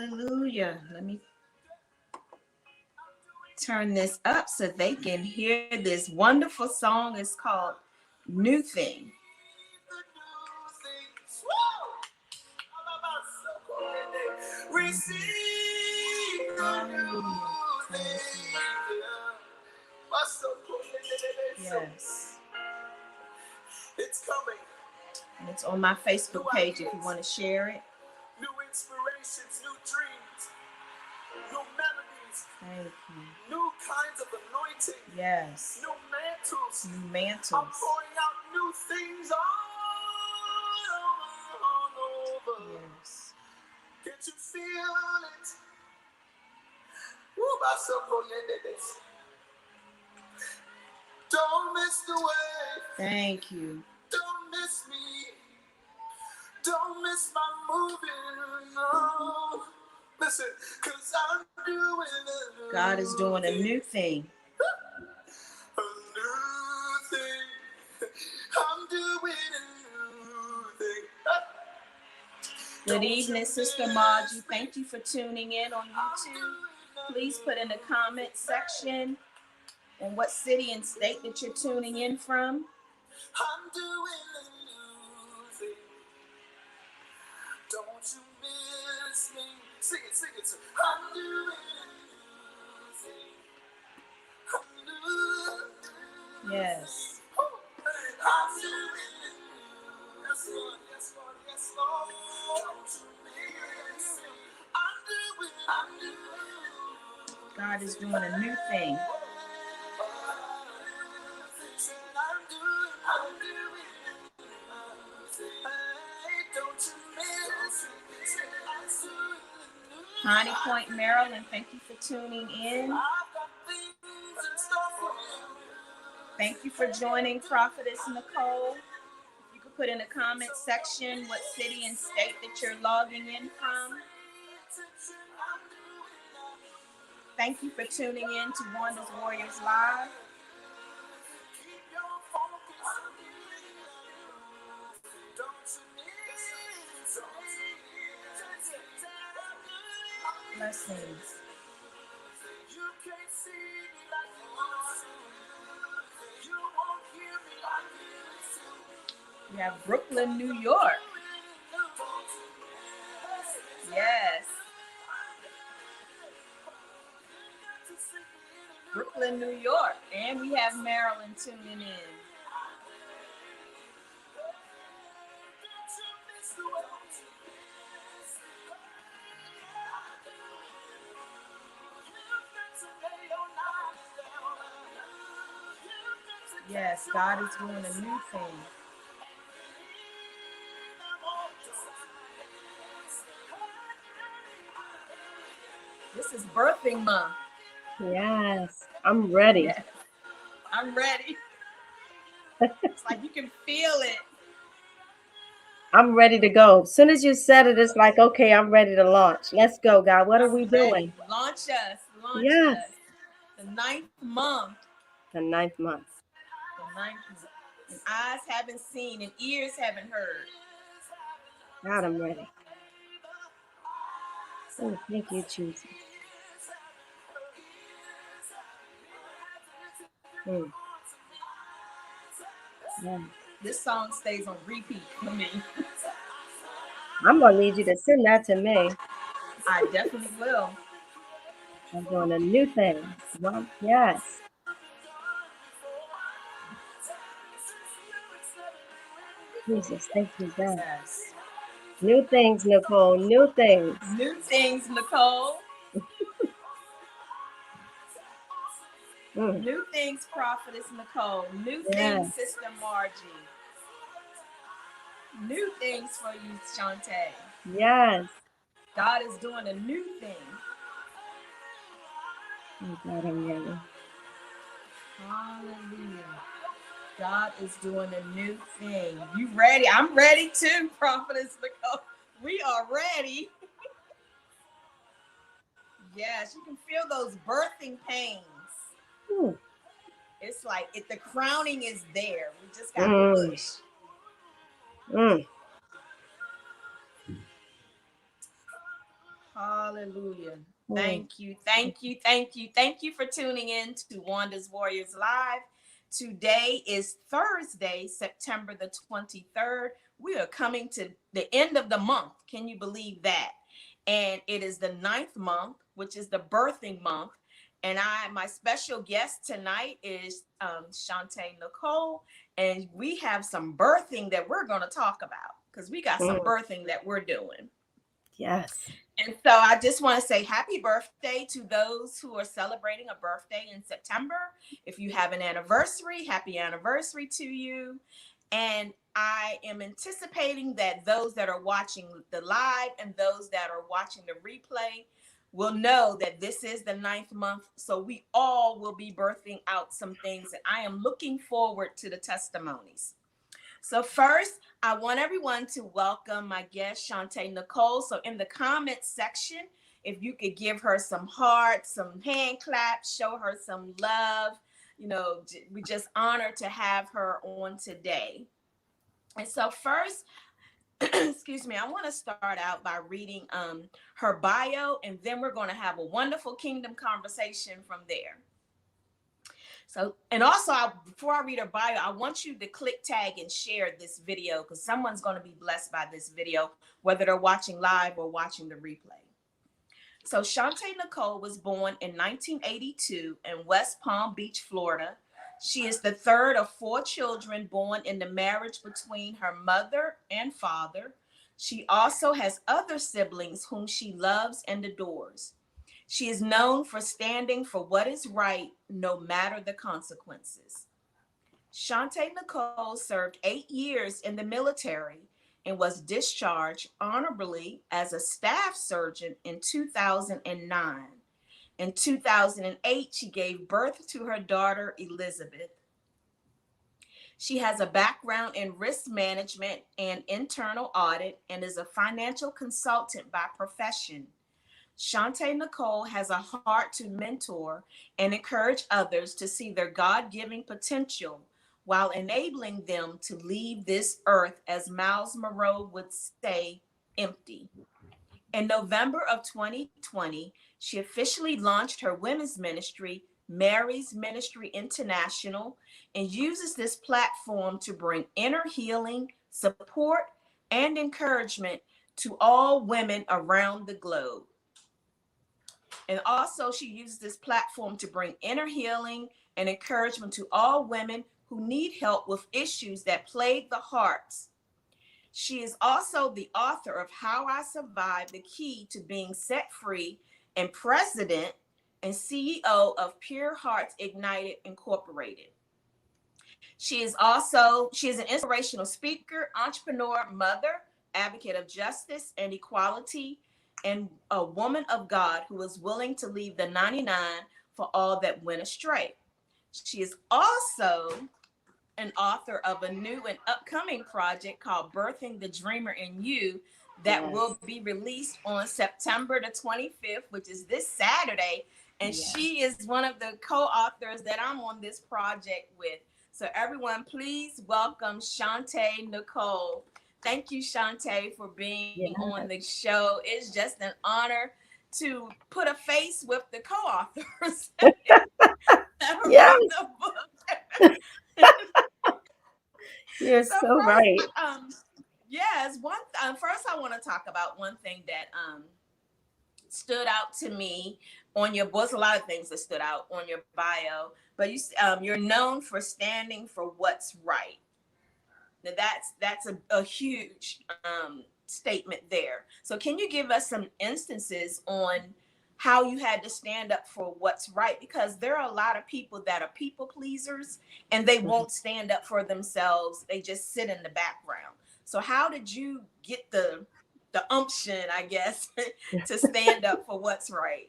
Hallelujah. Let me turn this up so they can hear this wonderful song. It's called New Thing. Receive the new thing. Yes. It's coming. And it's on my Facebook page if you want to share it. New inspirations, new dreams, new melodies. Thank you. New kinds of anointing. Yes. New mantles. New mantles. I'm pouring out new things all over. Yes. Can't you feel it? Don't miss the way. Thank you. Don't miss me. Don't miss my moving. No. Listen, because I'm doing a new God is doing a new thing. A new thing. I'm doing a new thing. Good evening, Sister Margie. Thank you for tuning in on YouTube. Please put in the comment section and what city and state that you're tuning in from. I'm doing a new thing. Don't you miss me. Sing it, sing it. I'm doing a new thing. I'm new. Yes. I'm doing a new. Yes, Lord, yes, Lord, yes, Lord. Don't you miss me. I'm doing. God is doing a new thing. Honey Point, Maryland, thank you for tuning in. Thank you for joining Prophetess Nicole. You can put in the comment section what city and state that you're logging in from. Thank you for tuning in to Wanda's Warriors Live. Blessings. We have Brooklyn, New York. Yes. Brooklyn, New York. And we have Maryland tuning in. Yes, God is doing a new thing. This is birthing month. Yes, I'm ready. Yes, I'm ready. It's like you can feel it. I'm ready to go. As soon as you said it, it's like, okay, I'm ready to launch. Let's go, God. What are we doing? Launch us. Launch yes. us. The 9th month. The 9th month. The 9th month. And eyes haven't seen and ears haven't heard. God, I'm ready. Oh, thank you, Jesus. Yeah. This song stays on repeat for me. I'm going to need you to send that to me. I definitely will. I'm doing a new thing. Well, yes. Jesus, thank you, God. Yes. New things, Nicole. New things. New things, Nicole. New things, Prophetess Nicole. New things, Sister Margie. New things for you, Chuntae. Yes. God is doing a new thing. Oh, God, I'm ready. Hallelujah. God is doing a new thing. You ready? I'm ready too, Prophetess Nicole. We are ready. Yes, you can feel those birthing pains. Ooh. It's like the crowning is there. We just got to push. Hallelujah. Mm. Thank you. Thank you. Thank you. Thank you for tuning in to Wanda's Warriors Live. Today is Thursday, September the 23rd. We are coming to the end of the month. Can you believe that? And it is the ninth month, which is the birthing month. And my special guest tonight is Chuntae Nicole. And we have some birthing that we're going to talk about because we got some Mm. birthing that we're doing. Yes. And so I just want to say happy birthday to those who are celebrating a birthday in September. If you have an anniversary, happy anniversary to you. And I am anticipating that those that are watching the live and those that are watching the replay will know that this is the ninth month. So we all will be birthing out some things. And I am looking forward to the testimonies. So first, I want everyone to welcome my guest, Chuntae Nicole. So in the comments section, if you could give her some hearts, some hand claps, show her some love. You know, we just honored to have her on today. And so first, excuse me, I want to start out by reading her bio, and then we're going to have a wonderful kingdom conversation from there. So, and also, before I read her bio, I want you to click tag and share this video because someone's going to be blessed by this video, whether they're watching live or watching the replay. So, Chuntae Nicole was born in 1982 in West Palm Beach, Florida. She is the third of four children born in the marriage between her mother and father. She also has other siblings whom she loves and adores. She is known for standing for what is right, no matter the consequences. Chuntae Nicole served 8 years in the military and was discharged honorably as a staff surgeon in 2009. In 2008, she gave birth to her daughter, Elizabeth. She has a background in risk management and internal audit and is a financial consultant by profession. Chuntae Nicole has a heart to mentor and encourage others to see their God-given potential while enabling them to leave this earth, as Miles Monroe would say, empty. In November of 2020, she officially launched her women's ministry, Mary's Ministry International, and uses this platform to bring inner healing, support, and encouragement to all women around the globe. And also, she uses this platform to bring inner healing and encouragement to all women who need help with issues that plague the hearts. She is also the author of How I Survived, the Key to Being Set Free, and president and CEO of Pure Hearts Ignited Incorporated. She is an inspirational speaker, entrepreneur, mother, advocate of justice and equality, and a woman of God who is willing to leave the 99 for all that went astray. She is also an author of a new and upcoming project called Birthing the Dreamer in You that Yes. will be released on September the 25th, which is this Saturday. And Yes. she is one of the co-authors that I'm on this project with. So everyone, please welcome Chuntae Nicole. Thank you, Chuntae, for being on the Yes. show. It's just an honor to put a face with the co-authors that Yes. wrote the book. You're So so first, right. yes, one first I want to talk about one thing that stood out to me on your book. A lot of things that stood out on your bio, but you're known for standing for what's right. Now that's a huge statement there. So can you give us some instances on how you had to stand up for what's right? Because there are a lot of people that are people pleasers and they Mhm. won't stand up for themselves. They just sit in the background. So how did you get the umption, I guess, to stand up for what's right?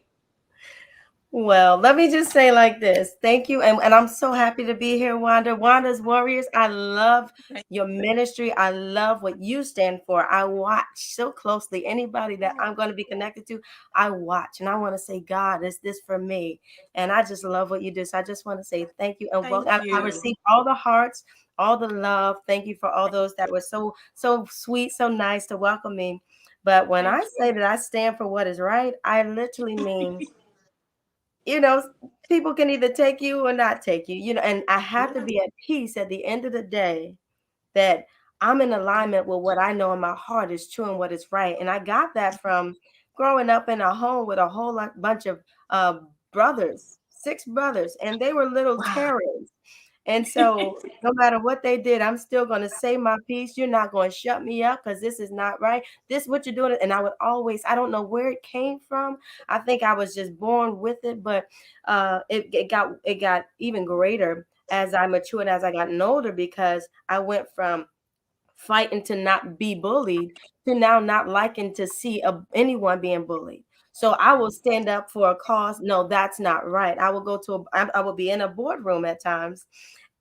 Well, let me just say like this. Thank you. And I'm so happy to be here, Wanda. Wanda's Warriors. I love your ministry. I love what you stand for. I watch so closely. Anybody that I'm going to be connected to, I watch. And I want to say, God, is this for me? And I just love what you do. So I just want to say thank you. And well, Thank I you. received all the hearts, all the love. Thank you for all those that were so sweet, so nice to welcome me. But when Thank I say that I stand for what is right, I literally mean, you know, people can either take you or not take you, and I you. have to Yeah. be at peace at the end of the day that I'm in alignment with what I know in my heart is true and what is right. And I got that from growing up in a home with a whole bunch of uh, brothers, 6 brothers, and they were little Wow. terrors. And so no matter what they did, I'm still going to say my piece. You're not going to shut me up because this is not right. This is what you're doing. And I would always, I don't know where it came from. I think I was just born with it, but it got even greater as I matured, as I gotten older, because I went from fighting to not be bullied to now not liking to see anyone being bullied. So I will stand up for a cause. No, that's not right. I will go to I will be in a boardroom at times,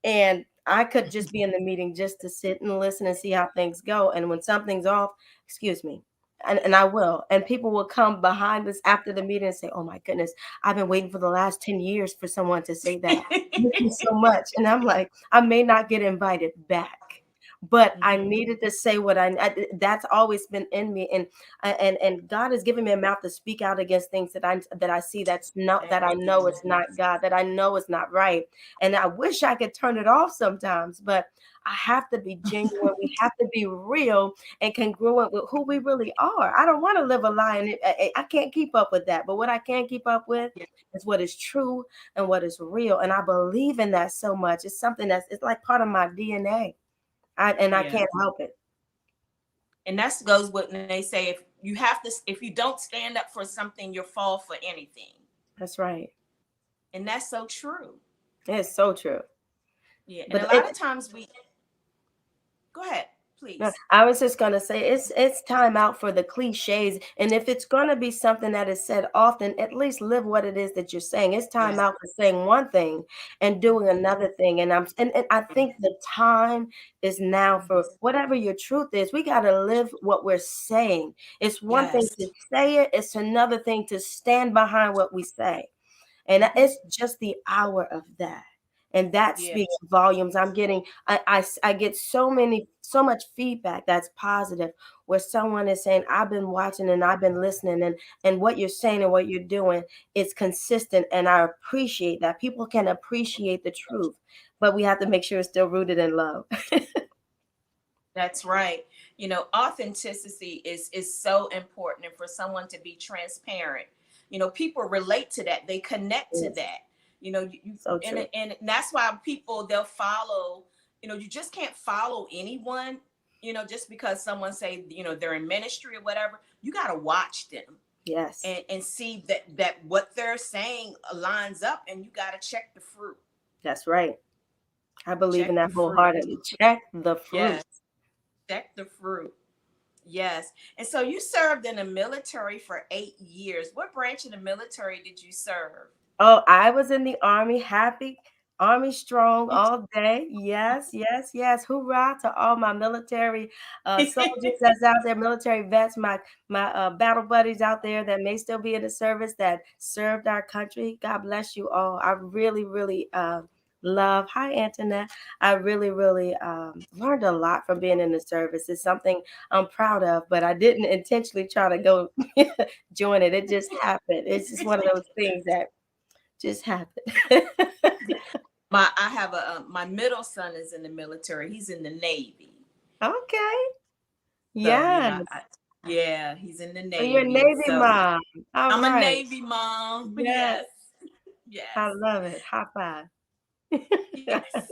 and I could just be in the meeting just to sit and listen and see how things go. And when something's off, excuse me. And I will. And people will come behind us after the meeting and say, "Oh my goodness, I've been waiting for the last 10 years for someone to say that. Thank you so much." And I'm like, I may not get invited back, but I Mhm. needed to say what that's always been in me. And God has given me a mouth to speak out against things that I see that's not, that I Thank you, know is not Jesus. God, that I know is not right. And I wish I could turn it off sometimes, but I have to be genuine. We have to be real and congruent with who we really are. I don't want to live a lie, and I can't keep up with that. But what I can keep up with Yeah. is what is true and what is real. And I believe in that so much. It's something it's like part of my DNA. I Yeah. can't help it. And that goes with when they say if you don't stand up for something, you'll fall for anything. That's right. And that's so true. It's so true. Yeah. And a But lot of times we go ahead, no, please. I was just gonna say it's time out for the cliches. And if it's gonna be something that is said often, at least live what it is that you're saying. It's time Yes. out for saying one thing and doing another thing. And I think the time is now for Yes. whatever your truth is. We gotta live what we're saying. It's one thing Yes. to say it, it's another thing to stand behind what we say. And Mhm. it's just the hour of that, and that Yeah. speaks volumes. I get so much feedback that's positive, where someone is saying, I've been watching and I've been listening, and what you're saying and what you're doing is consistent, and I appreciate that. People can appreciate the truth, but we have to make sure it's still rooted in love. That's right. Authenticity is so important, and for someone to be transparent, people relate to that. They connect to Yes, that. so true. And that's why people they'll follow. You just can't follow anyone. Just because someone say they're in ministry or whatever. You got to watch them Yes, and see that what they're saying lines up, and you got to check the fruit. that's right. I believe in Check that the fruit. wholeheartedly. Check the fruit. Yes, check the fruit. Yes. And so you served in the military for 8 years. What branch of the military did you serve? Oh, I was in the army, happy, army strong all day. Yes, yes, yes. Hoorah to all my military soldiers that's out there, military vets, my battle buddies out there that may still be in the service that served our country. God bless you all. I really, really love. Hi, Antoinette. I really, really learned a lot from being in the service. It's something I'm proud of, but I didn't intentionally try to go join it. It just happened. It's just one of those things that just happened. I have my middle son is in the military. He's in the Navy. Okay. So, Yes. yeah, he's in the So you're a Navy. Navy So mom. All I'm a right. Navy mom. Yes. Yes. I Yes. love it. High five. Yes.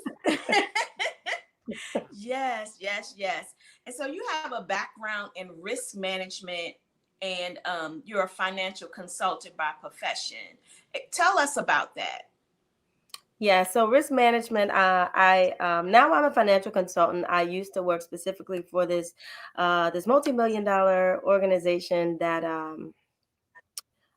Yes, yes, yes. And so you have a background in risk management, and you're a financial consultant by profession. Tell us about that. Yeah, so risk management. I Now I'm a financial consultant. I used to work specifically for this multi-million-dollar organization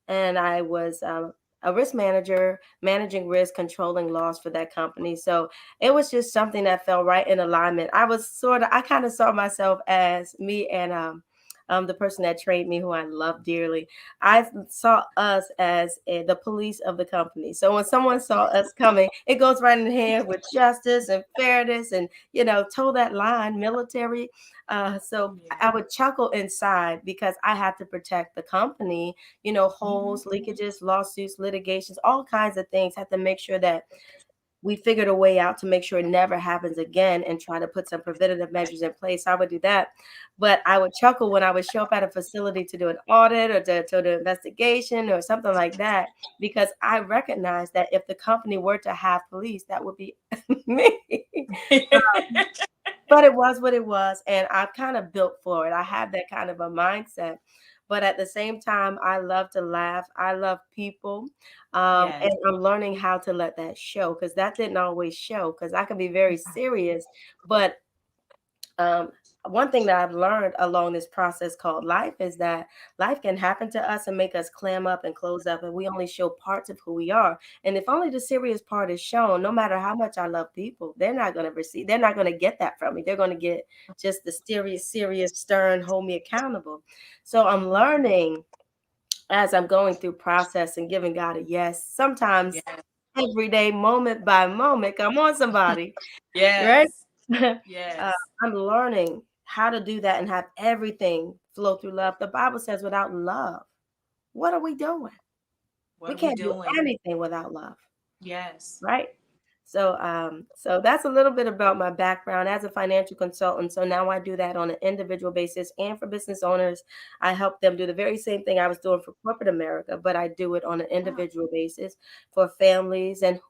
and I was a risk manager, managing risk, controlling loss for that company. So it was just something that fell right in alignment. I kind of saw myself as me and the person that trained me, who I love dearly, I saw us as the police of the company. So when someone saw us coming, it goes right in hand with justice and fairness, and toe that line, military. So I would chuckle inside because I had to protect the company. Holes, leakages, lawsuits, litigations, all kinds of things. Had to make sure that we figured a way out to make sure it never happens again and try to put some preventative measures in place. I would do that. But I would chuckle when I would show up at a facility to do an audit or to do an investigation or something like that, because I recognize that if the company were to have police, that would be me. But it was what it was, and I've kind of built for it. I have that kind of a mindset. But at the same time, I love to laugh. I love people. And I'm learning how to let that show, because that didn't always show, because I can be very serious. But um, one thing that I've learned along this process called life is that life can happen to us and make us clam up and close up, and we only show parts of who we are. And if only the serious part is shown, no matter how much I love people, they're not going to receive, they're not going to get that from me. They're going to get just the serious, stern, hold me accountable. So I'm learning as I'm going through process and giving God a yes, sometimes every day, moment by moment. Come on, somebody, right? uh, I'm learning how to do that and have everything flow through love. The Bible says, without love, what are we doing? We can't do anything without love, right? So that's a little bit about my background as a financial consultant. So now I do that on an individual basis, and for business owners, I help them do the very same thing I was doing for corporate America, but I do it on an individual basis for families and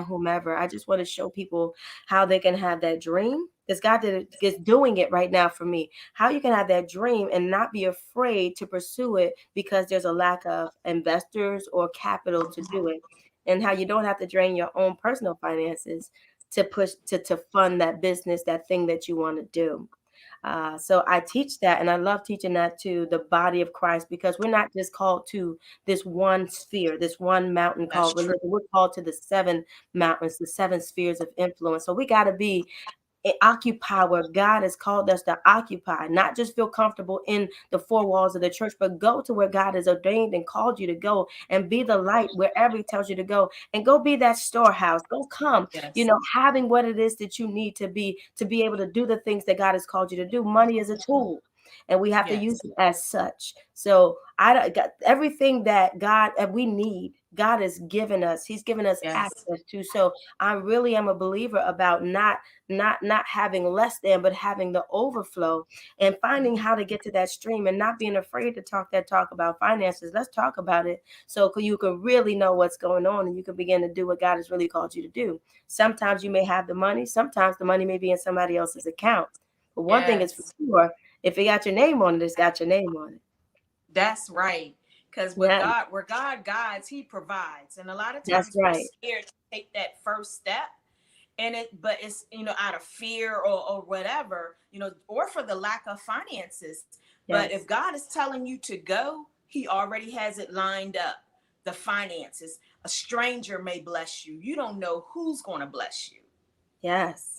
whomever. I just want to show people how they can have that dream, because God is doing it right now for me. How you can have that dream and not be afraid to pursue it because there's a lack of investors or capital to do it, and how you don't have to drain your own personal finances to push to fund that business, that thing that you want to do. So I teach that, and I love teaching that to the body of Christ, because we're not just called to this one sphere, this one mountain called religion. We're called to the seven mountains, the seven spheres of influence. So we got to be occupy where God has called us to occupy, not just feel comfortable in the four walls of the church, but go to where God has ordained and called you to go, and be the light wherever He tells you to go, and go be that storehouse. Don't come, having what it is that you need to be able to do the things that God has called you to do. Money is a tool, and we have to use it as such. So I got everything that God we need. God has given us. He's given us access to. So I really am a believer about not having less than, but having the overflow, and finding how to get to that stream, and not being afraid to talk that talk about finances. Let's talk about it, so you can really know what's going on, and you can begin to do what God has really called you to do. Sometimes you may have the money, sometimes the money may be in somebody else's account, but one thing is for sure, if it got your name on it, it's got your name on it. That's right. Because Yeah, where God guides, He provides. And a lot of that's times we're right. scared to take that first step. But it's, out of fear or whatever, or for the lack of finances. But if Yes. God is telling you to go, He already has it lined up. The finances. A stranger may bless you. You don't know who's going to bless you. Yes.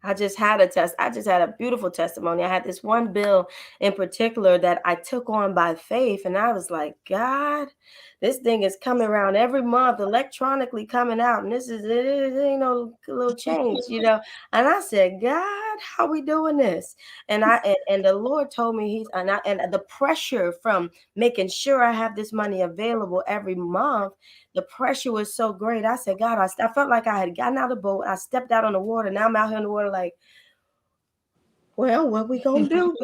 I just had a beautiful testimony. I had this one bill in particular that I took on by faith, and I was like, God, this thing is coming around every month, electronically coming out, and it ain't no little change. And I said, God, how we doing this? And the Lord told me and the pressure from making sure I have this money available every month, the pressure was so great. I said, God, I felt like I had gotten out of the boat. I stepped out on the water. Now I'm out here in the water like, well, what we gonna do?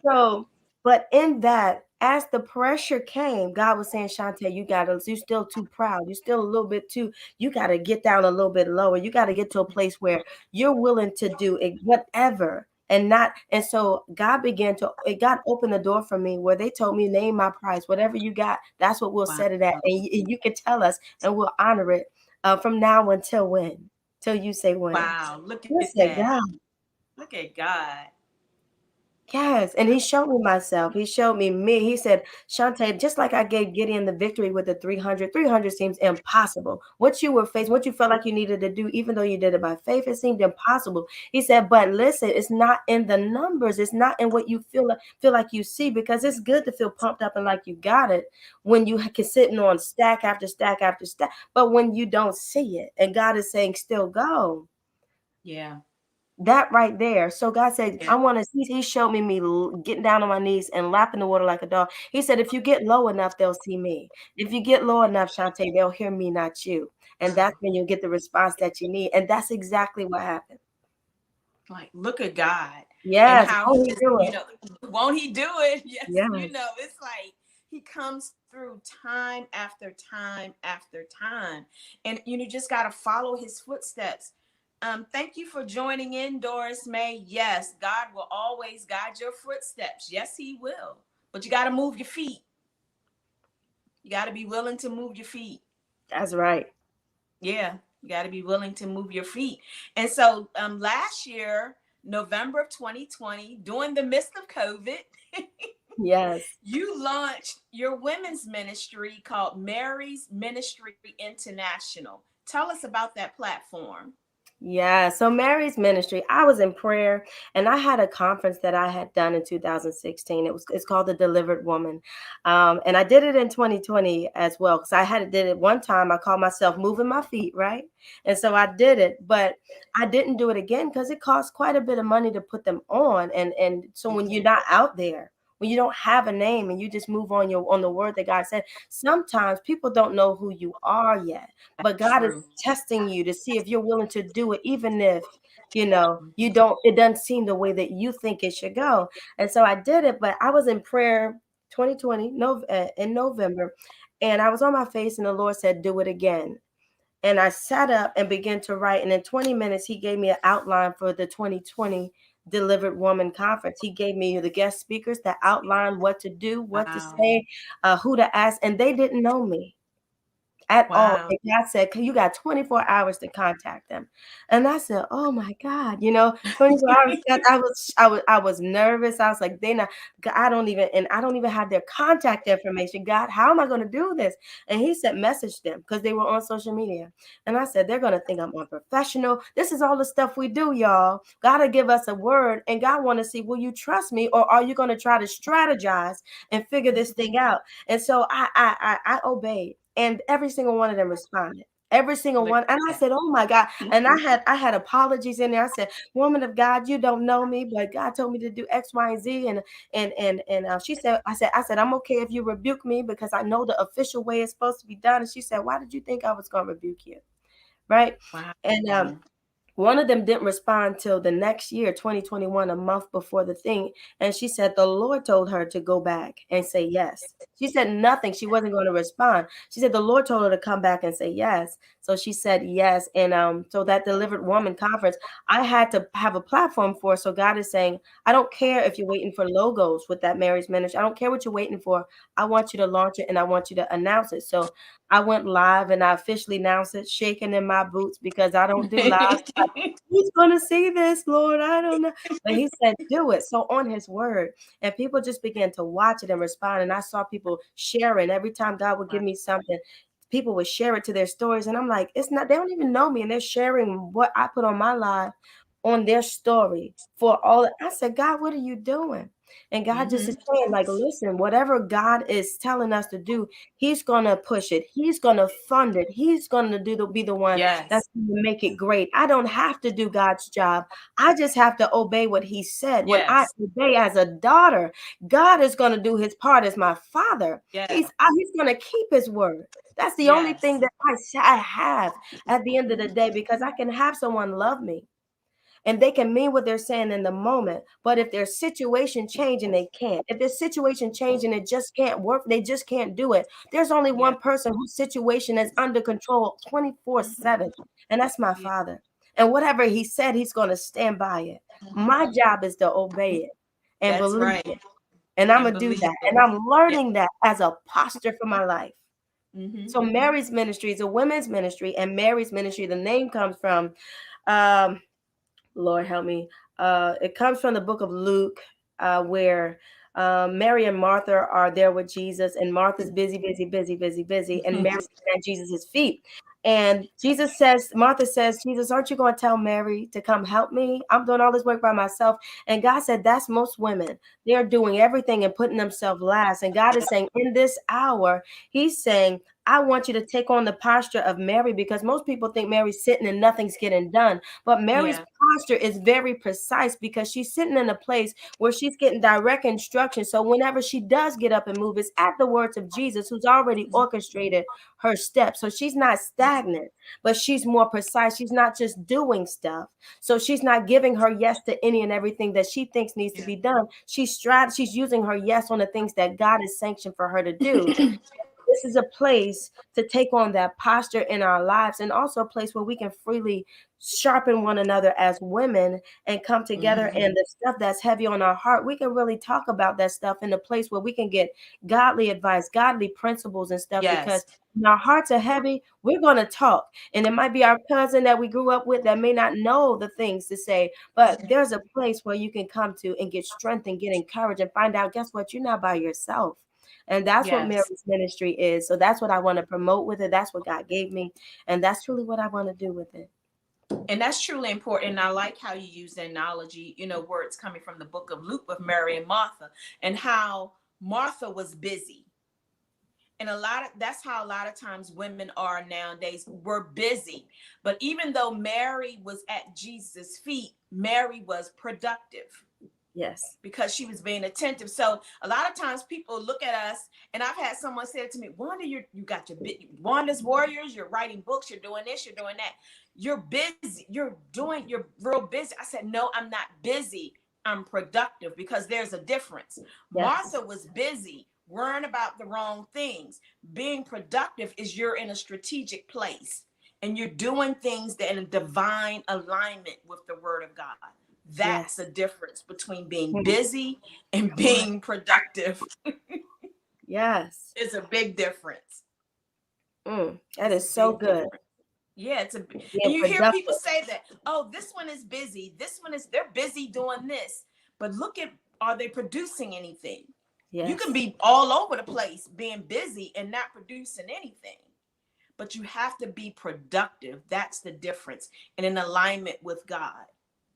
So, but in that, as the pressure came, God was saying, Chuntae, you're still too proud. You're still a little bit too, you got to get down a little bit lower. You got to get to a place where you're willing to do whatever. And so God God opened the door for me where they told me, name my price, whatever you got, that's what we'll set it at. And you can tell us and we'll honor it from now until when? Till you say when. Wow, look You at say, that. God. Look at God. Yes, and he showed me myself. He showed me me. He said, Chuntae, just like I gave Gideon the victory with the 300, 300 seems impossible. What you were facing, what you felt like you needed to do, even though you did it by faith, it seemed impossible. He said, but listen, it's not in the numbers. It's not in what you feel like you see, because it's good to feel pumped up and like you got it when you can sitting on stack after stack after stack. But when you don't see it, and God is saying, still go. Yeah. That right there. So God said, Yeah. I want to see. He showed me getting down on my knees and lapping the water like a dog. He said, if you get low enough, they'll see me. If you get low enough, Chuntae, they'll hear me, not you. And that's when you'll get the response that you need. And that's exactly what happened. Like, look at God and Yes. how Oh, he he just, do it. won't he do it? Yes, Yes. it's like he comes through time after time after time. And just got to follow his footsteps. Thank you for joining in, Doris May. Yes, God will always guide your footsteps. Yes, he will. But you got to move your feet. You got to be willing to move your feet. That's right. Yeah, you got to be willing to move your feet. And so last year, November of 2020, during the midst of COVID, Yes. you launched your women's ministry called Mary's Ministry International. Tell us about that platform. Yeah, so Mary's ministry, I was in prayer and I had a conference that I had done in 2016. It's called the Delivered Woman. And I did it in 2020 as well. Because I had did it one time. I called myself moving my feet, right? And so I did it, but I didn't do it again because it costs quite a bit of money to put them on. And so when you're not out there, when you don't have a name and you just move on the word that God said, sometimes people don't know who you are yet. But God is True. testing you to see if you're willing to do it, even if you don't, it doesn't seem the way that you think it should go. And so I did it, but I was in prayer 2020 in November, and I was on my face, and the Lord said, do it again. And I sat up and began to write, and in 20 minutes he gave me an outline for the 2020 Delivered Woman Conference. He gave me the guest speakers that outlined what to do, what to Wow. say, who to ask, and they didn't know me at all. Wow. And God said, you got 24 hours to contact them. And I said, oh my God, 24 hours. God, I was nervous. I was like, God, I don't even have their contact information. God, how am I going to do this? And he said, message them, because they were on social media. And I said, they're going to think I'm unprofessional. This is all the stuff we do, y'all. God to give us a word, and God want to see, will you trust me, or are you going to try to strategize and figure this thing out? And so I obeyed, and every single one of them responded. Every single Look one. And I at said, oh my God. And I had apologies in there. I said, woman of God, you don't know me, but God told me to do X, Y, and Z. And she said, I said, I'm okay if you rebuke me, because I know the official way it's supposed to be done. And she said, why did you think I was going to rebuke you? Right. that. And Wow. one of them didn't respond till the next year, 2021, a month before the thing. And she said the Lord told her to go back and say yes. She said nothing. She wasn't going to respond. She said the Lord told her to come back and say yes. So she said yes. And so that Delivered Woman Conference, I had to have a platform for. So God is saying, I don't care if you're waiting for logos with that Mary's ministry. I don't care what you're waiting for. I want you to launch it, and I want you to announce it. So I went live and I officially announced it, shaking in my boots, because I don't do live. Who's going to see this, Lord? I don't know. But he said, do it. So on his word, and people just began to watch it and respond. And I saw people sharing every time God would give me something. People would share it to their stories. And I'm like, it's not, they don't even know me. And they're sharing what I put on my life on their story for all. I said, God, what are you doing? And God just is saying, like, listen, whatever God is telling us to do, he's going to push it. He's going to fund it. He's going to be the one Yes. that's going to make it great. I don't have to do God's job. I just have to obey what he said. When I Yes. obey as a daughter, God is going to do his part as my father. Yes. He's going to keep his word. That's the only Yes. thing that I have at the end of the day, because I can have someone love me, and they can mean what they're saying in the moment. But if their situation change and they can't, if their situation change and it just can't work, they just can't do it. There's only Yeah. one person whose situation is under control 24/7, and that's my Yeah. father. And whatever he said, he's going to stand by it. My job is to obey it and That's believe right. it. And I'm And going to do believe that. it. And I'm Yeah. learning that as a posture for my life. Mm-hmm. So Mary's ministry is a women's ministry, and Mary's ministry, the name comes from um Lord help me. It comes from the book of Luke. where Mary and Martha are there with Jesus, and Martha's busy, busy, busy, busy, busy, and Mary's at Jesus' feet. And Martha says, Jesus, aren't you going to tell Mary to come help me? I'm doing all this work by myself. And God said, that's most women. They're doing everything and putting themselves last. And God is saying, in this hour, He's saying, I want you to take on the posture of Mary, because most people think Mary's sitting and nothing's getting done. But Mary's posture is very precise, because she's sitting in a place where she's getting direct instruction. So whenever she does get up and move, it's at the words of Jesus, who's already orchestrated her steps. So she's not stagnant, but she's more precise. She's not just doing stuff. So she's not giving her yes to any and everything that she thinks needs to be done. She's using her yes on the things that God has sanctioned for her to do. This is a place to take on that posture in our lives, and also a place where we can freely sharpen one another as women and come together. And the stuff that's heavy on our heart, we can really talk about that stuff in a place where we can get godly advice, godly principles and stuff. Because when our hearts are heavy, we're going to talk. And it might be our cousin that we grew up with that may not know the things to say, but there's a place where you can come to and get strength and get encouraged and find out, guess what? You're not by yourself. And that's what Mary's ministry is. So that's what I want to promote with it. That's what God gave me. And that's truly what I want to do with it. And that's truly important. And I like how you use the analogy, words coming from the book of Luke with Mary and Martha, and how Martha was busy. And that's how a lot of times women are nowadays. We're busy. But even though Mary was at Jesus' feet, Mary was productive. Yes. Because she was being attentive. So a lot of times people look at us, and I've had someone say to me, Wanda, you got your Wanda's Warriors, you're writing books, you're doing this, you're doing that. You're busy. You're real busy. I said, no, I'm not busy. I'm productive, because there's a difference. Yes. Martha was busy, worrying about the wrong things. Being productive is you're in a strategic place and you're doing things that in a divine alignment with the word of God. That's the difference between being busy and being productive. Yes. It's a big difference. That is so good. Yeah, and you hear people say that, oh, this one is busy. They're busy doing this. But look at, are they producing anything? Yes. You can be all over the place being busy and not producing anything. But you have to be productive. That's the difference. And in alignment with God.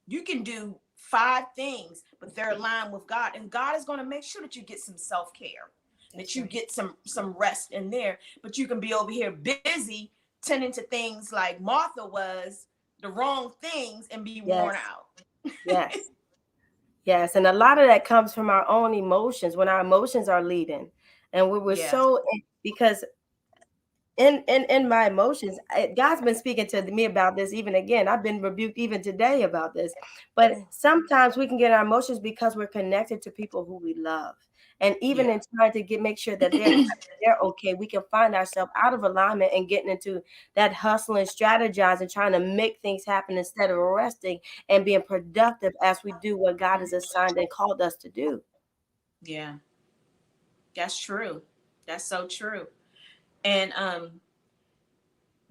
You can do 5 things, but they're aligned with God. And God is going to make sure that you get some self-care, that you get some rest in there. But you can be over here busy tending to things like Martha was, the wrong things, and be worn out. Yes. Yes. And a lot of that comes from our own emotions, when our emotions are leading. And we're so, because in my emotions, God's been speaking to me about this. Even again, I've been rebuked even today about this. But sometimes we can get our emotions because we're connected to people who we love. And even in trying to make sure that they're okay, we can find ourselves out of alignment and getting into that hustle and strategizing, trying to make things happen instead of resting and being productive as we do what God has assigned and called us to do. Yeah, that's true. That's so true. And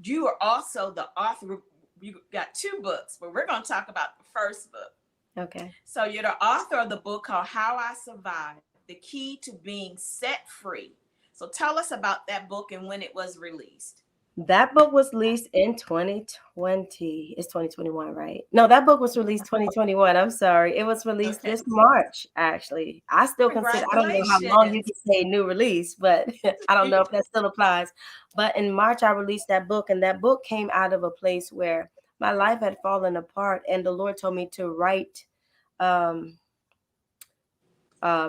you are also the author. You got 2 books, but we're going to talk about the first book. Okay. So you're the author of the book called How I Survived, The Key to Being Set Free. So tell us about that book and when it was released. That book was released in 2020. It's 2021, right? No, that book was released 2021. I'm sorry. It was released this March, actually. I still consider, I don't know how long you can say new release, but I don't know if that still applies. But in March, I released that book, and that book came out of a place where my life had fallen apart, and the Lord told me to write,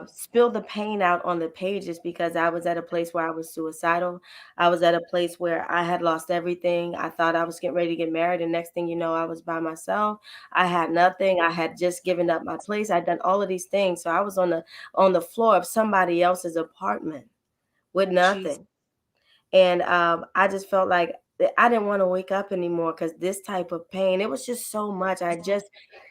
spill the pain out on the pages, because I was at a place where I was suicidal. I was at a place where I had lost everything. I thought I was getting ready to get married, and next thing you know, I was by myself. I had nothing. I had just given up my place. I'd done all of these things. So I was on the floor of somebody else's apartment with nothing. Jeez. And I just felt like I didn't want to wake up anymore, because this type of pain, it was just so much. I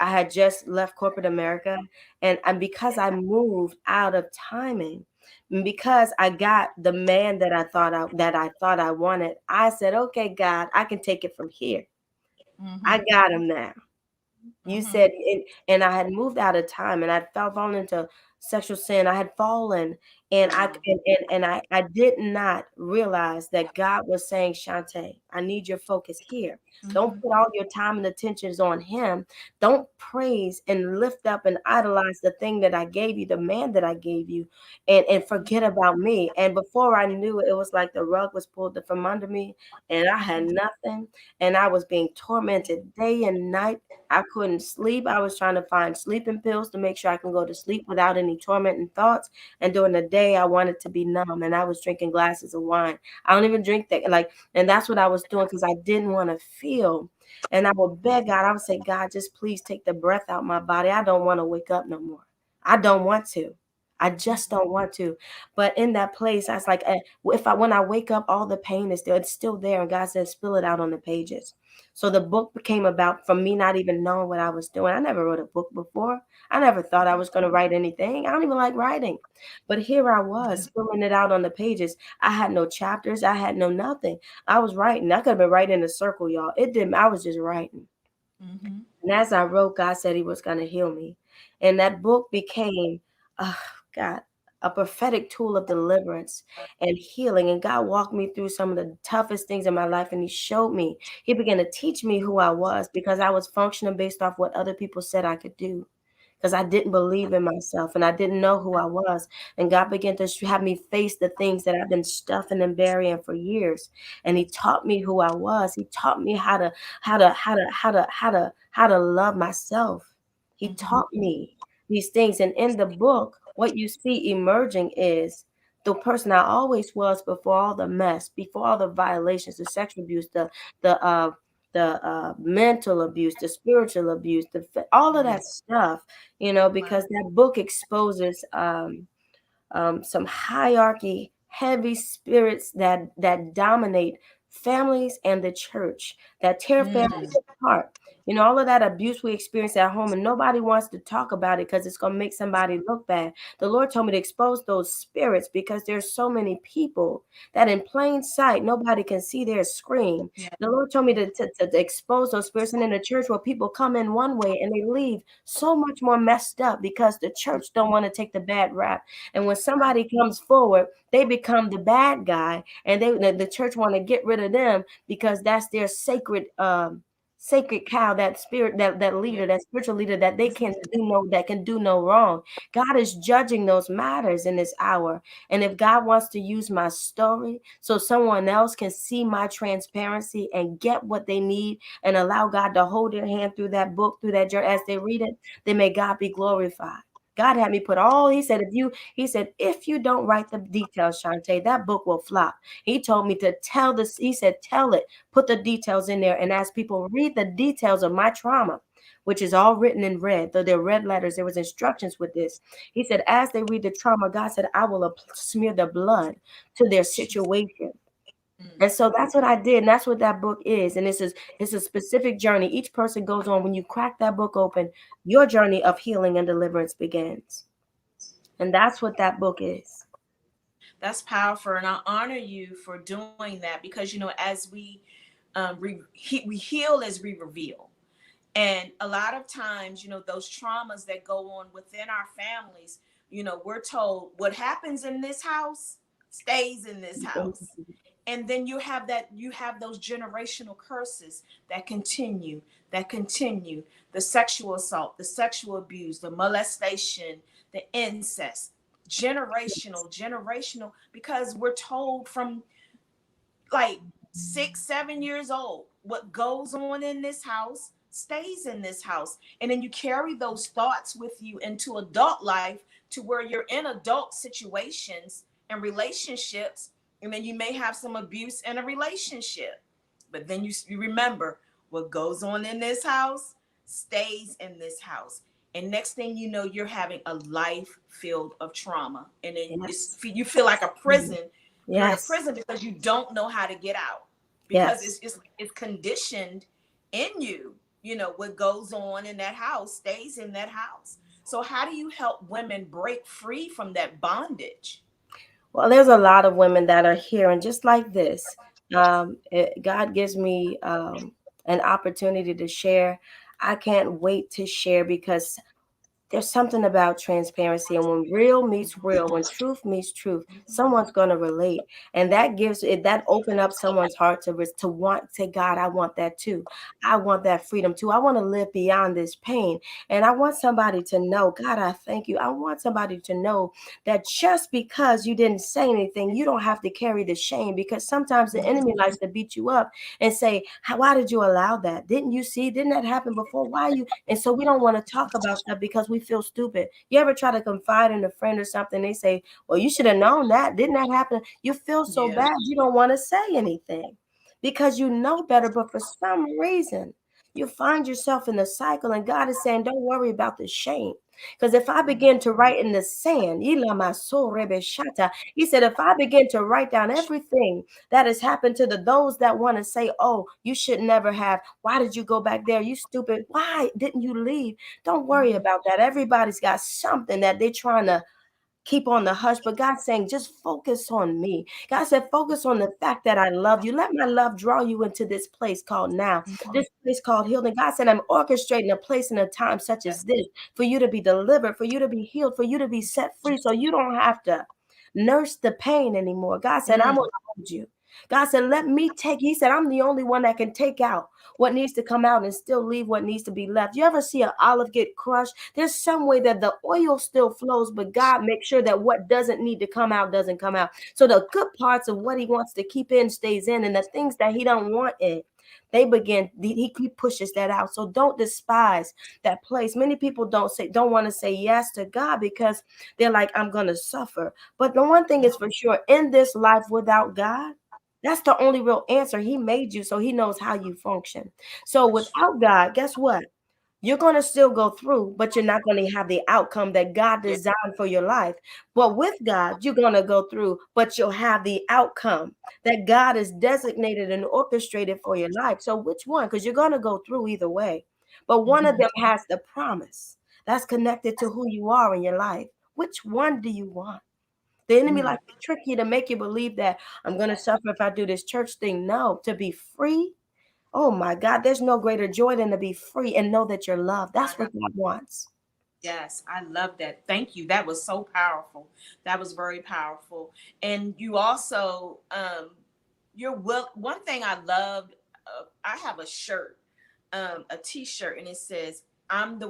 had just left corporate America, and because I moved out of timing, and because I got the man that I thought I wanted, I said, okay, God, I can take it from here. Mm-hmm. I got him now. You Mhm. said, and I had moved out of time, and I fell fallen into sexual sin. I had fallen, and I Wow. and I did not realize that God was saying, Shantae, I need your focus here. Don't Mhm. put all your time and attentions on him. Don't praise and lift up and idolize the thing that I gave you, the man that I gave you, and forget about me. And before I knew it, it was like the rug was pulled from under me, and I had nothing, and I was being tormented day and night. I couldn't sleep. I was trying to find sleeping pills to make sure I can go to sleep without any tormenting thoughts. And during the day, I wanted to be numb, and I was drinking glasses of wine. I don't even drink that. Like, and that's what I was doing because I didn't want to feel. And I would beg God. I would say, God, just please take the breath out my body. I don't want to wake up no more. I don't want to. I just don't want to. But in that place, I was like, if I when I wake up, all the pain is still, it's still there. And God says, spill it out on the pages. So the book became about from me not even knowing what I was doing. I never wrote a book before. I never thought I was going to write anything. I don't even like writing. But here I was spilling it out on the pages. I had no chapters. I had no nothing. I was writing. I could have been writing in a circle, y'all. It didn't. I was just writing. Mhm. And as I wrote, God said He was going to heal me. And that book became, oh, God, a prophetic tool of deliverance and healing. And God walked me through some of the toughest things in my life. And He showed me, He began to teach me who I was because I was functioning based off what other people said I could do. Because I didn't believe in myself and I didn't know who I was. And God began to have me face the things that I've been stuffing and burying for years. And He taught me who I was. He taught me how to love myself. He Mhm. taught me these things. And in the book, what you see emerging is the person I always was before all the mess, before all the violations, the sexual abuse, the mental abuse, the spiritual abuse, all of that Yes. stuff, Wow. because that book exposes some hierarchy, heavy spirits that dominate families and the church, that tear Mm. families apart. All of that abuse we experience at home, and nobody wants to talk about it because it's going to make somebody look bad. The Lord told me to expose those spirits because there's so many people that in plain sight, nobody can see their scream. Yeah. The Lord told me to expose those spirits. And in the church where people come in one way and they leave so much more messed up because the church don't want to take the bad rap. And when somebody comes forward, they become the bad guy, and the church want to get rid of them because that's their sacred cow, that spirit, that Yeah. leader, that spiritual leader that they can do no wrong. God is judging those matters in this hour. And if God wants to use my story so someone else can see my transparency and get what they need and allow God to hold their hand through that book, through that journey as they read it, then may God be glorified. God had me put all, he said, if you don't write the details, Shantae, that book will flop. He told me to tell this, he said, tell it, put the details in there. And as people read the details of my trauma, which is all written in red, though they're red letters, there was instructions with this. He said, as they read the trauma, God said, I will smear the blood to their situation. Mm. And so that's what I did. And that's what that book is. And it's a specific journey. Each person goes on. When you crack that book open, your journey of healing and deliverance begins. And that's what that book is. That's powerful, and I honor you for doing that because as we heal as we reveal. And a lot of times, those traumas that go on within our families, we're told what happens in this house stays in this house. And then you have those generational curses that continue the sexual assault, the sexual abuse, the molestation, the incest, generational, because we're told from like 6, 7 years old. What goes on in this house stays in this house. And then you carry those thoughts with you into adult life to where you're in adult situations and relationships. And then you may have some abuse in a relationship. But then you remember what goes on in this house stays in this house. And next thing you know, you're having a life filled of trauma. And then Yes. you feel like a prison. You're in a Yes. prison because you don't know how to get out, because Yes. it's conditioned in you. What goes on in that house stays in that house. So how do you help women break free from that bondage? Well, there's a lot of women that are here, and just like this, God gives me an opportunity to share. I can't wait to share because there's something about transparency, and when real meets real, when truth meets truth, someone's going to relate, and that gives it, that open up someone's heart to want, say, God, I want that too. I want that freedom too. I want to live beyond this pain, and I want somebody to know, God, I thank you. I want somebody to know that just because you didn't say anything, you don't have to carry the shame, because sometimes the enemy likes to beat you up and say, why did you allow that? Didn't you see? Didn't that happen before? Why you? And so we don't want to talk about stuff because we feel stupid. You ever try to confide in a friend or something? They say, well, you should have known that. Didn't that happen? You feel so Yeah. bad. You don't want to say anything because you know better. But for some reason, you find yourself in a cycle, and God is saying, don't worry about the shame. Because if I begin to write in the sand, he said, if I begin to write down everything that has happened to those that want to say, oh, you should never have. Why did you go back there? You stupid. Why didn't you leave? Don't worry about that. Everybody's got something that they're trying to keep on the hush, but God's saying, just focus on me. God said, focus on the fact that I love you. Let my love draw you into this place called now, this place called healing. God said, I'm orchestrating a place and a time such as this for you to be delivered, for you to be healed, for you to be set free, so you don't have to nurse the pain anymore. God said, I'm going to hold you. God said, let me take, he said, I'm the only one that can take out what needs to come out and still leave what needs to be left. You ever see an olive get crushed? There's some way that the oil still flows, but God makes sure that what doesn't need to come out doesn't come out. So the good parts of what he wants to keep in stays in, and the things that he don't want in, he pushes that out. So don't despise that place. Many people don't want to say yes to God because they're like, I'm gonna suffer. But the one thing is for sure, in this life without God, that's the only real answer. He made you, so he knows how you function. So without God, guess what? You're going to still go through, but you're not going to have the outcome that God Yeah. designed for your life. But with God, you're going to go through, but you'll have the outcome that God has designated and orchestrated for your life. So which one? Because you're going to go through either way. But one of them has the promise that's connected to who you are in your life. Which one do you want? The enemy likes to trick you to make you believe that I'm going to suffer if I do this church thing. No, to be free. Oh my God, there's no greater joy than to be free and know that you're loved. That's what God wants. Yes, I love that. Thank you. That was so powerful. That was very powerful. And you also, you're well. One thing I loved, I have a shirt, a T-shirt, and it says, "I'm the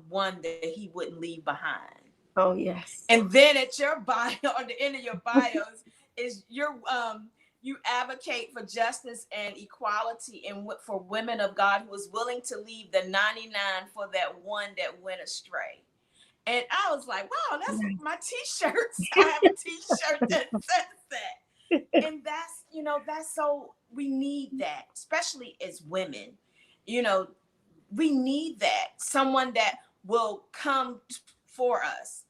one that he wouldn't leave behind." Oh, yes. And then at your bio, on the end of your bios, is your you advocate for justice and equality and for women of God who is willing to leave the 99 for that one that went astray. And I was like, wow, that's my t-shirts. I have a t-shirt that says that. And that's, that's so, we need that, especially as women. You know, we need that. Someone that will come for us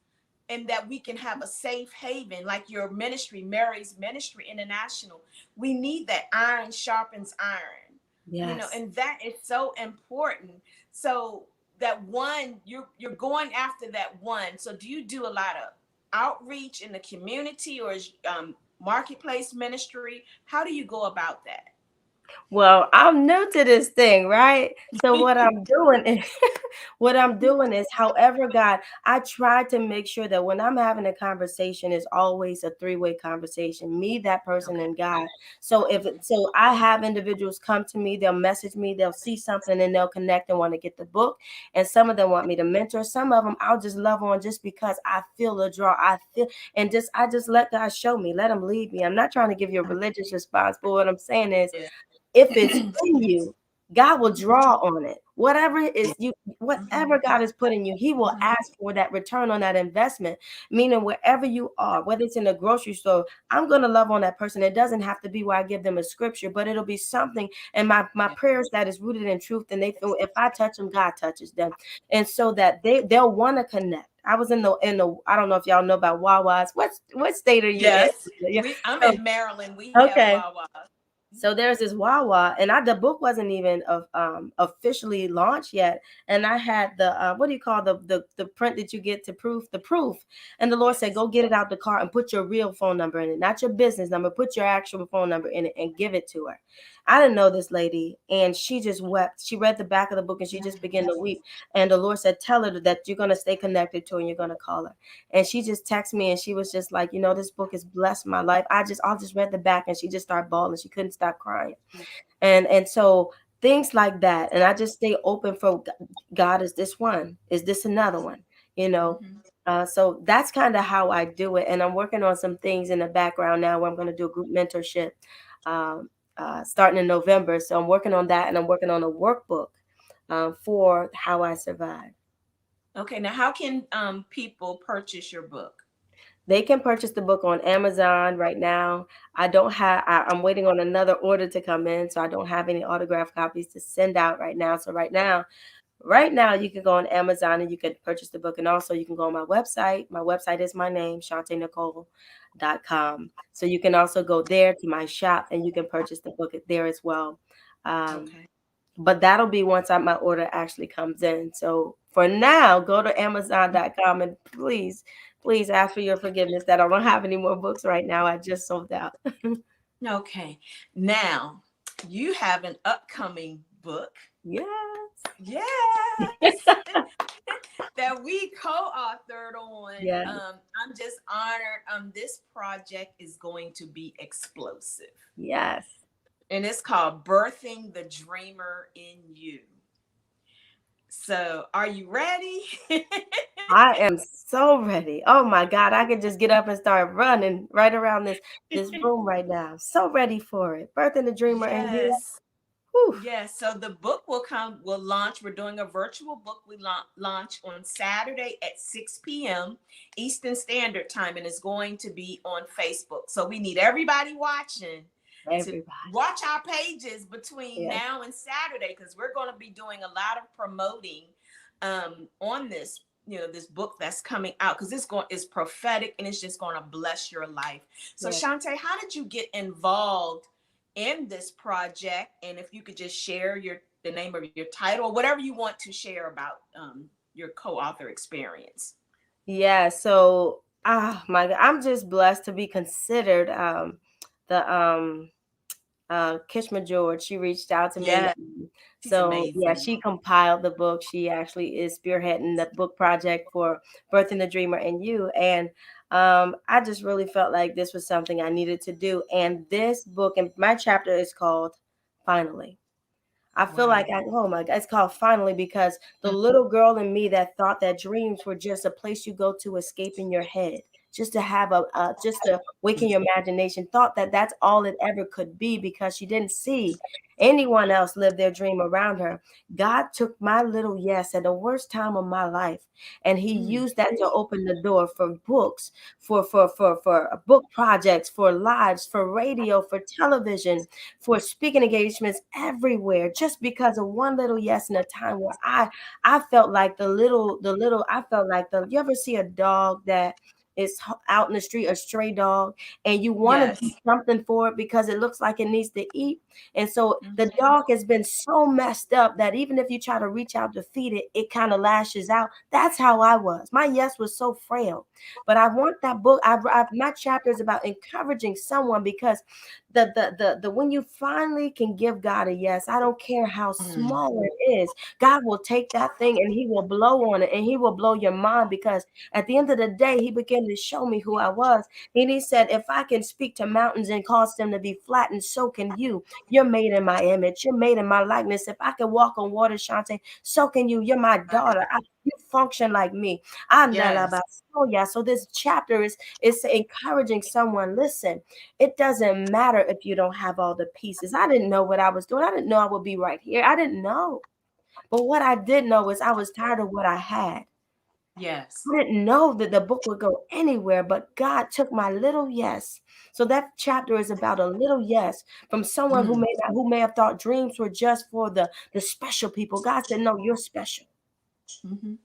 and that we can have a safe haven, like your ministry, Mary's Ministry International. We need that. Iron sharpens iron, Yes. and that is so important. So that one, you're going after that one. So do you do a lot of outreach in the community, or is marketplace ministry? How do you go about that? Well, I'm new to this thing, right? So what I'm doing is however God, I try to make sure that when I'm having a conversation, it's always a three-way conversation, me, that person, Okay. and God. So I have individuals come to me, they'll message me, they'll see something and they'll connect and want to get the book. And some of them want me to mentor. Some of them I'll just love on just because I feel the draw. I just let God show me, let him lead me. I'm not trying to give you a religious response, but what I'm saying is Yeah. if it's in you, God will draw on it. Whatever God has put in you, he will ask for that return on that investment. Meaning wherever you are, whether it's in a grocery store, I'm going to love on that person. It doesn't have to be where I give them a scripture, but it'll be something. And my prayers that is rooted in truth, and they feel if I touch them, God touches them. And so that they'll want to connect. I was in the I don't know if y'all know about Wawa's. What state are you in? Yes. Yeah. I'm So, in Maryland. We have okay. Wawa. So there's this Wawa, and the book wasn't even officially launched yet. And I had the what do you call the print that you get to proof the proof. And the Lord said, Yes. go get it out the car and put your real phone number in it, not your business number. Put your actual phone number in it and give it to her. I didn't know this lady, and she just wept. She read the back of the book and she just began to weep. And the Lord said, "Tell her that you're going to stay connected to her and you're going to call her." And she just texted me and she was just like, "This book has blessed my life. I just read the back," and she just started bawling. She couldn't stop crying. And so things like that, and I just stay open for God. Is this one? Is this another one? You know. So that's kind of how I do it, and I'm working on some things in the background now where I'm going to do a group mentorship um, starting in November. So I'm working on that, and I'm working on a workbook for how I survive. Okay, now how can people purchase your book? They can purchase the book on Amazon right now. I'm waiting on another order to come in, so I don't have any autographed copies to send out right now. So right now you can go on Amazon and you can purchase the book. And also you can go on my website. My website is my name, ChuntaeNicole.com. So you can also go there to my shop and you can purchase the book there as well. Um, Okay. but that'll be once my order actually comes in. So for now, go to Amazon.com and please ask for your forgiveness that I don't have any more books right now. I just sold out. Okay. Now, you have an upcoming book. Yes. Yes. That we co-authored on. Yes. I'm just honored. This project is going to be explosive. Yes. And it's called Birthing the Dreamer in You. So, are you ready? I am so ready. Oh my God, I could just get up and start running right around this room right now. So ready for it. Birthing the Dreamer and you. Yes. Whew. Yes. So the book will launch. We're doing a virtual book. We launch on Saturday at 6 p.m. Eastern Standard Time, and it's going to be on Facebook. So we need everybody watching to Everybody. watch our pages between Yes. now and Saturday, because we're going to be doing a lot of promoting on this, this book that's coming out, because it's prophetic and it's just going to bless your life. So Yes. Chuntae, how did you get involved in this project? And if you could just share the name of your title or whatever you want to share about your co-author experience. Yeah, so my God, I'm just blessed to be considered the Kishma George. She reached out to me. Yeah, she's So yeah, amazing. she compiled the book. She actually is spearheading the book project for Birthing the Dreamer and You. And I just really felt like this was something I needed to do. And this book, and my chapter is called Finally. I feel Wow. like oh my God, it's called Finally because the little girl in me that thought that dreams were just a place you go to escape in your head, just to have just to waken your imagination, thought that that's all it ever could be because she didn't see anyone else live their dream around her. God took my little yes at the worst time of my life, and He used that to open the door for books, for book projects, for lives, for radio, for television, for speaking engagements everywhere, just because of one little yes in a time where I felt like I felt like the you ever see a dog that is out in the street, a stray dog, and you want to Yes. do something for it because it looks like it needs to eat. And so the Mhm. dog has been so messed up that even if you try to reach out to feed it, it kind of lashes out. That's how I was. My yes was so frail. But I want that book. My chapter is about encouraging someone because the when you finally can give God a yes, I don't care how small it is, God will take that thing and He will blow on it and He will blow your mind because at the end of the day, He began to show me who I was. And He said, if I can speak to mountains and cause them to be flattened, so can you. You're made in my image. You're made in my likeness. If I can walk on water, Chuntae, so can you. You're my daughter. You function like me. Yes. Oh yeah. So this chapter is encouraging someone. Listen, it doesn't matter if you don't have all the pieces. I didn't know what I was doing. I didn't know I would be right here. I didn't know. But what I did know is I was tired of what I had. Yes. I didn't know that the book would go anywhere, but God took my little yes. So that chapter is about a little yes from someone who may have thought dreams were just for the special people. God said, no, you're special. Mm-hmm.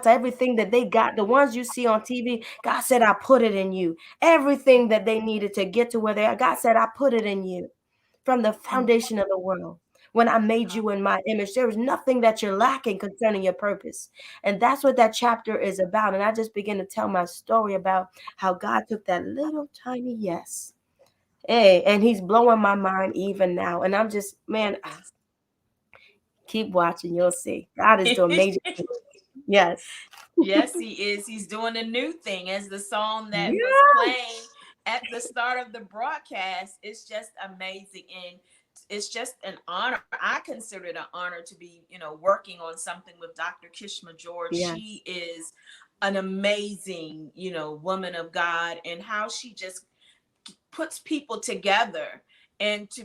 Everything that they got, the ones you see on TV, God said, I put it in you. Everything that they needed to get to where they are, God said, I put it in you from the foundation of the world. When I made you in my image, there is nothing that you're lacking concerning your purpose. And that's what that chapter is about. And I just begin to tell my story about how God took that little tiny yes Hey, and he's blowing my mind even now. And I'm just, man, keep watching. You'll see. God is doing major things. Yes. Yes, he is. He's doing a new thing, as the song that was Yeah. playing at the start of the broadcast. It's just amazing. And it's just an honor. I consider it an honor to be, working on something with Dr. Kishma George. Yes. She is an amazing, woman of God, and how she just puts people together and to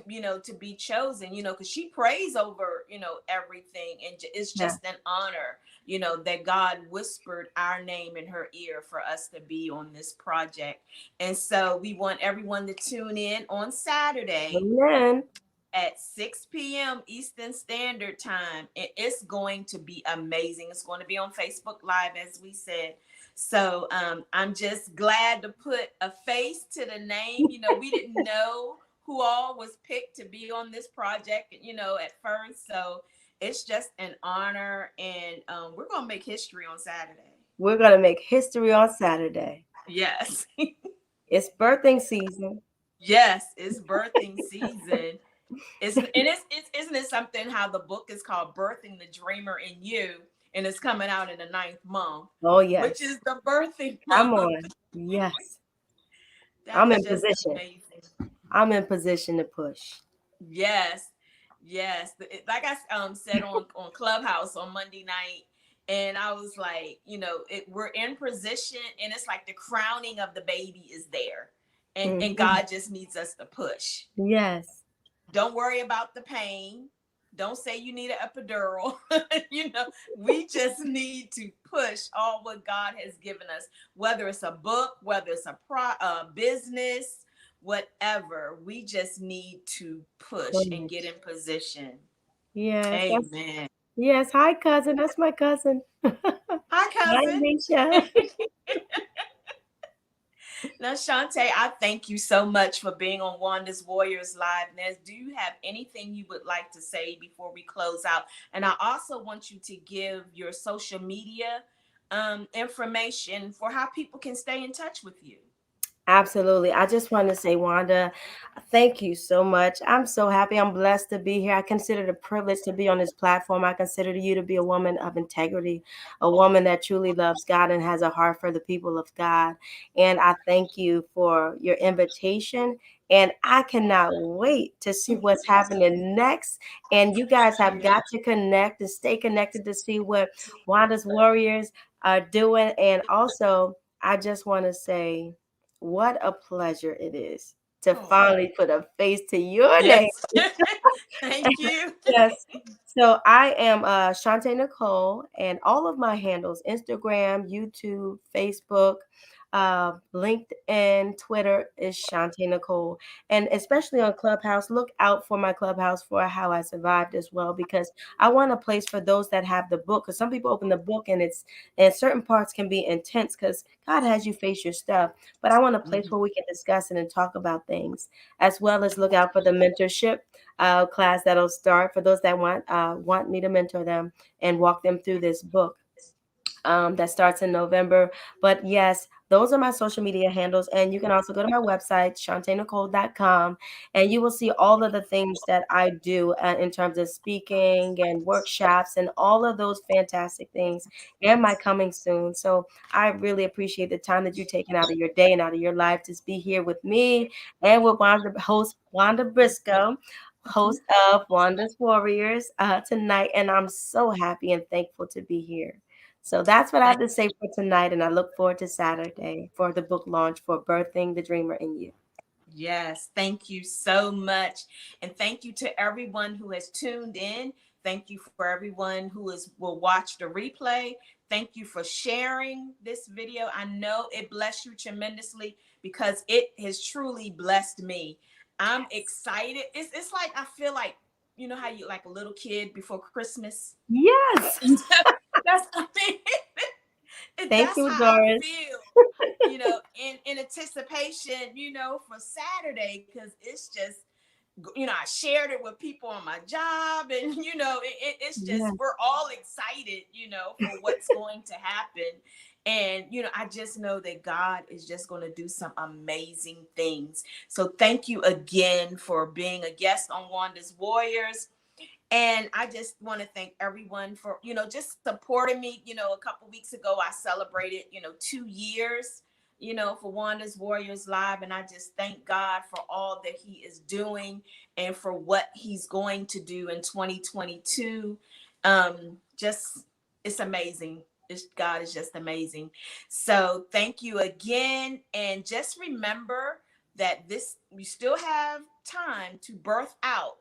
be chosen, because she prays over everything, and it's Yeah. just an honor, that God whispered our name in her ear for us to be on this project. And so we want everyone to tune in on Saturday Amen. at 6 p.m. Eastern Standard Time. It's going to be amazing. It's going to be on Facebook Live, as we said. So I'm just glad to put a face to the name. We didn't know who all was picked to be on this project, at first. So it's just an honor. And we're going to make history on Saturday. We're going to make history on Saturday. Yes. It's birthing season. Yes, it's birthing season. It's isn't it something how the book is called Birthing the Dreamer in You, and it's coming out in the ninth month, Oh, which yes. is the birthing Come month. on. Yes. I'm That's in just position. amazing. I'm in position to push. Yes, yes. Like I said on Clubhouse on Monday night, and I was like, we're in position, and it's like the crowning of the baby is there, and Mhm. God just needs us to push. Yes. Don't worry about the pain. Don't say you need an epidural. We just need to push all what God has given us, whether it's a book, whether it's a business, whatever. We just need to push and get Push. in position. Yes. That's Amen. yes. Hi, cousin. That's my cousin. Hi, Hi, cousin. Nisha. Now, Chuntae, I thank you so much for being on Wanda's Warriors Live. Nez, do you have anything you would like to say before we close out? And I also want you to give your social media information for how people can stay in touch with you. Absolutely. I just want to say, Wanda, thank you so much. I'm so happy. I'm blessed to be here. I consider it a privilege to be on this platform. I consider you to be a woman of integrity, a woman that truly loves God and has a heart for the people of God. And I thank you for your invitation. And I cannot wait to see what's happening next. And you guys have got to connect and stay connected to see what Wanda's Warriors are doing. And also, I just want to say, what a pleasure it is to Oh, finally put a face to your name. yes. Thank you. Yes. So I am Chuntae Nicole, and all of my handles Instagram, YouTube, Facebook, LinkedIn, Twitter is Chuntae Nicole. And especially on Clubhouse, look out for my Clubhouse for How I Survived as well, because I want a place for those that have the book. Because some people open the book and certain parts can be intense because God has you face your stuff. But I want a place where we can discuss it and talk about things, as well as look out for the mentorship class that'll start for those that want me to mentor them and walk them through this book that starts in November. But yes, those are my social media handles. And you can also go to my website, ChuntaeNicole.com, and you will see all of the things that I do in terms of speaking and workshops and all of those fantastic things and my coming soon. So I really appreciate the time that you're taking out of your day and out of your life to be here with me and with host Wanda Briscoe, host of Wanda's Warriors tonight. And I'm so happy and thankful to be here. So that's what I have to say for tonight, and I look forward to Saturday for the book launch for Birthing the Dreamer in You. Yes, thank you so much. And thank you to everyone who has tuned in. Thank you for everyone who will watch the replay. Thank you for sharing this video. I know it blessed you tremendously because it has truly blessed me. I'm excited. It's like I feel like how you like a little kid before Christmas. Yes. That's I mean, Thank that's you, how I Doris. feel, in anticipation, for Saturday, because it's just, I shared it with people on my job, and it's just Yes. we're all excited, for what's going to happen, And, I just know that God is just going to do some amazing things. So thank you again for being a guest on Wanda's Warriors. And I just want to thank everyone for, just supporting me. A couple weeks ago, I celebrated, 2 years, for Wanda's Warriors Live. And I just thank God for all that he is doing and for what he's going to do in 2022. Just, it's amazing. God is just amazing. So thank you again. And just remember that you still have time to birth out.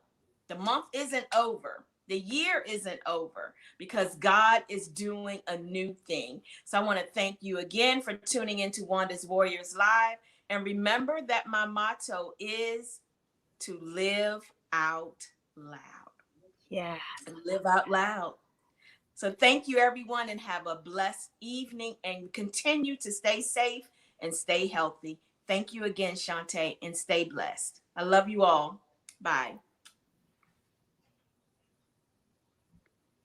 The month isn't over. The year isn't over because God is doing a new thing. So I want to thank you again for tuning into Wanda's Warriors Live. And remember that my motto is to live out loud. Yeah. Live out loud. So thank you, everyone, and have a blessed evening and continue to stay safe and stay healthy. Thank you again, Chuntae, and stay blessed. I love you all. Bye.